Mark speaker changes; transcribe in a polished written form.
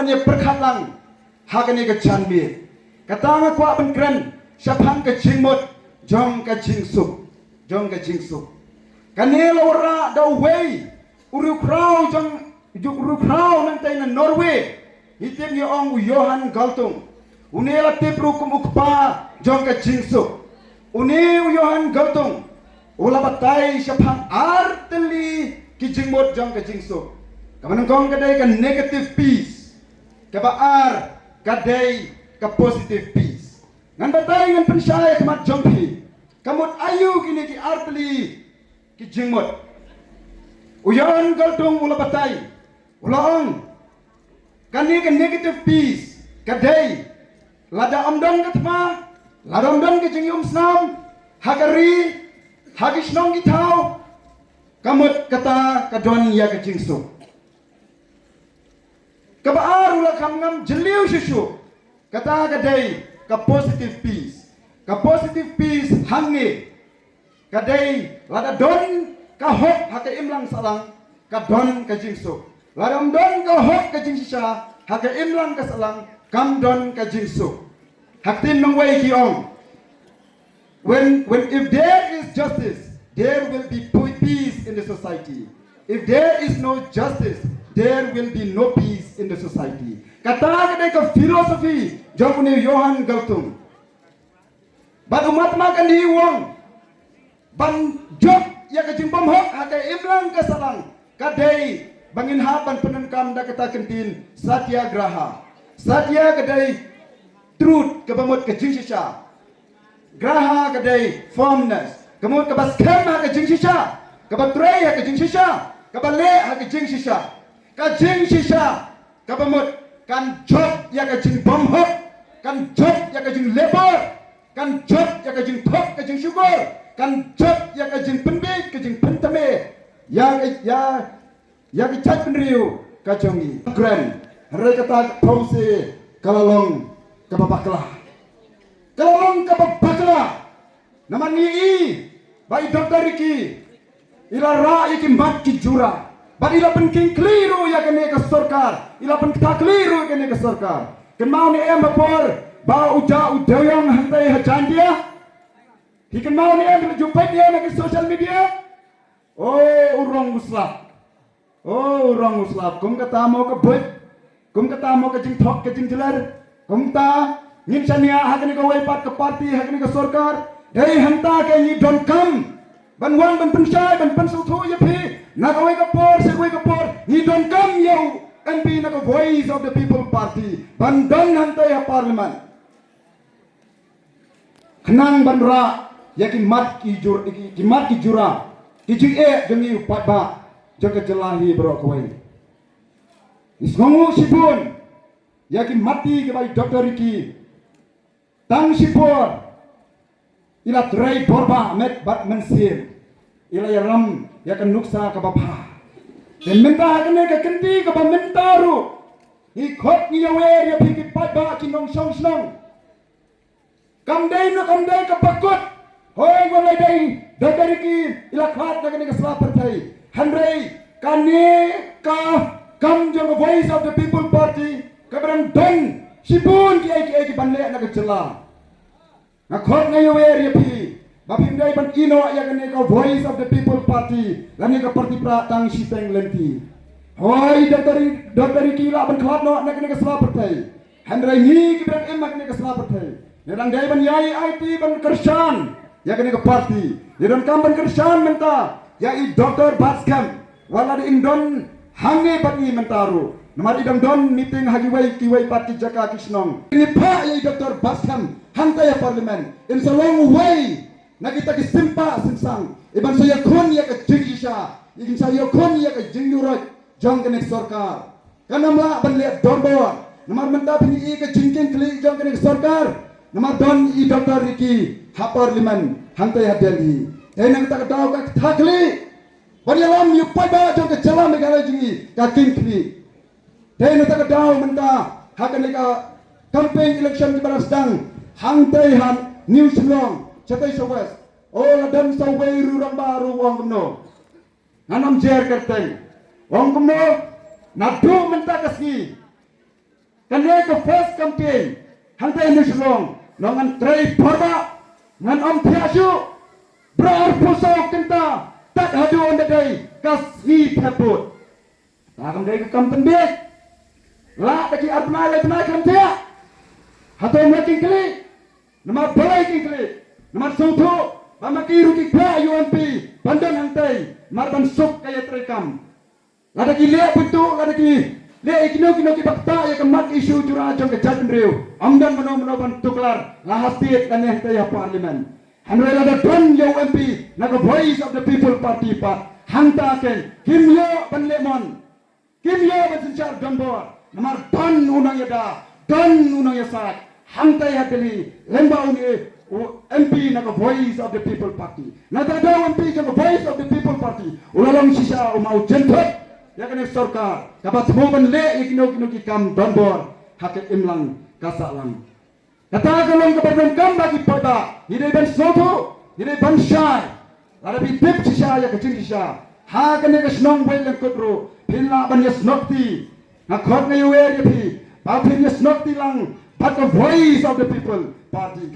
Speaker 1: manya perkhatlang hakane ke chanbi katanga kwa ban kran syaphan ke jingmut jong ke jingsuk kanelo ra da wei uru krau jong juk uru krau nang tai na Norway hitip ni ong Johan Galtung unela tipru kum ukpa jong ke jingsuk uni Johan Galtung ula batai syaphan arteli ki jingmut jong ke jingsuk kamanang kong kadai ka negative peace kabaar kadai ka positive peace ngan batai ngan pensyai kemat jongki kamut ayu kini ki arteli ki jingmut uyan galtung ula batai ulaong kani ka negative peace kadai lada omdon katma lada omdon ki jingi snam hakari hagisnong ki tau kamut kata kadon ya ke jingsuk kabaar ula kamngam jeliu susu kata kadai ka positive peace hangi kadai lada don ka hok haka imlang salang ka don ka jingsuk lada don ka hok ka jingsisa haka imlang ka salang kam don ka jingsuk haktin nong wei kiong when if there is justice there will be peace in the society. If there is no justice, there will be no peace in the society. Kata kadai ka filosofi jong ni Johan Galtung. Ban umat makan di wong. Ban job ya ka jimbom hok haka imlang ka salang. Kadai bangin hapan penenkam da kata kentin satyagraha. Satya kadai truth kabamot ka jingsisa. Graha kadai firmness. Kamut kabas kema ka jingsisa. Kabatray ha ka jingsisa. Kabale ha ka jingsisa. Ka jingsisa kabamot kan job ya ka jing bomhok, kan job ya ka jing labor, kan job ya ka jing thok ka jing syukur, kan job ya ka jing penbik ka jing pentame ya ka chat penriu ka jongi grand re kata pause kalalong kababakla namani i bai Dr. Riki ila ra iki mat ki jura but ila penking keliru ya kene ke sarkar ila pen kita keliru kene ke sarkar kemau ni em bapor ba uja udayong hantai hajan dia hikan mau ni em jumpai dia na ke social media urang muslap kum kata mau ke boy kum kata mau ke jing thok ke jing jelar kum ta ngin chania hakene ke waipat ke parti hakene ke sarkar dei hanta ke ni don't come ban wan ban pensyai ban pensul thu ya phi na ka wai ka por se wai ka por ni don't come you MP na ka voice of the people party ban don hantai ha parliament khnang ban ra ya ki mat ki jura ki jing e jengi pat ba jaga jelahi bro ka wai isngongu sibun ya ki mati ke bai Dr. Riki tang sipor ila trai borba met bat mensir ila yaram ya kan nuksa ka bapa den menta kene ka kenti ka bamentaru i khot ni yawer ya phiki pat ba ki nong song snong kam dai ka pakut hoi walai dai Dr. Riki ila khat na kene ka slapar thai hanrei kane ka kam jong voice of the people party kabran don sibun ki banle na ka chela na khot na yawer ya phi bapim dai ban ino ya kene ka voice of the people party lani ka parti pra tang sipeng lenti hoi Dr. Riki la ban khat no na kene ka slapar thai handrai ni ki ban em kene ka slapar thai nerang dai ban yai IT ban kersan ya kene ka parti yeron kam ban kersan menta ya i Dr. Baskam wala di indon hange ban i mentaru namar idam don meeting hagiwai kiwai parti jaka kisnong ini pa ya Dr. Baskam hantai parlimen in so long way na kita kisimpa sinsang iban saya kon ya ka jingisha igin saya kon ya ka jingyurot jong kenek sarkar kanamla ban le dorbor namar menta pini i ka jingkin kli jong kenek sarkar namar don i Dr. Riki ha parlimen hantai ha Delhi nang tak tahu ka thakli barialam yu pai ba jong ka jala megala jingi ka kinkli nang tak tahu menta ha ka campaign election di barasdang hantai han New Silong chatai sawes ladam sawai rurang baru wong gumno nanam jer kerteng wong gumno nadu menta kasgi Kanya ke first campaign. Hantai ni selong. Nongan tray parba. Ngan om tiasu. Berarpusau kenta. Tak hadu on the day. Kasih teput. Takam day ke kampen biak. La taki arpnai lai penai kam tia. Hatoi making klik. Nama balai king klik. Nama sautu. Pamaki ruki kwa UMP. Bandan hantai. Marban sok kaya terekam. Lada ki lihat betul. Lada ki lihat ikino ki bakta ya kemat isu curah jong ke jatun riu. Amdan mano ban tuklar. Lahasiat dan yang taya parlimen. Hanrela da don UMP. Naga voice of the people party pa. Hanta ken. Kim yo ban lemon. Kim yo ban sencar don bor. Namar don unang yada. Don unang yasak. Hanta ya deli. Lemba uni. MP naga voice of the people party. Nada da MP naga voice of the people party. Ulalong sisa umau jentot. Ya kan sorka. Kabat momen le ikino ki kam donbor. Hakit imlang kasalang. Kata kalong kepadam kam bagi pada. Hidai ban soto. Hidai ban syai. Ada bitip sisa ya kecil sisa. Ha kan ya snong boy lang kodro. Pila ban ya snokti. Nakot ngayu eri pi. Papin ya snokti lang. But the voice of the people party.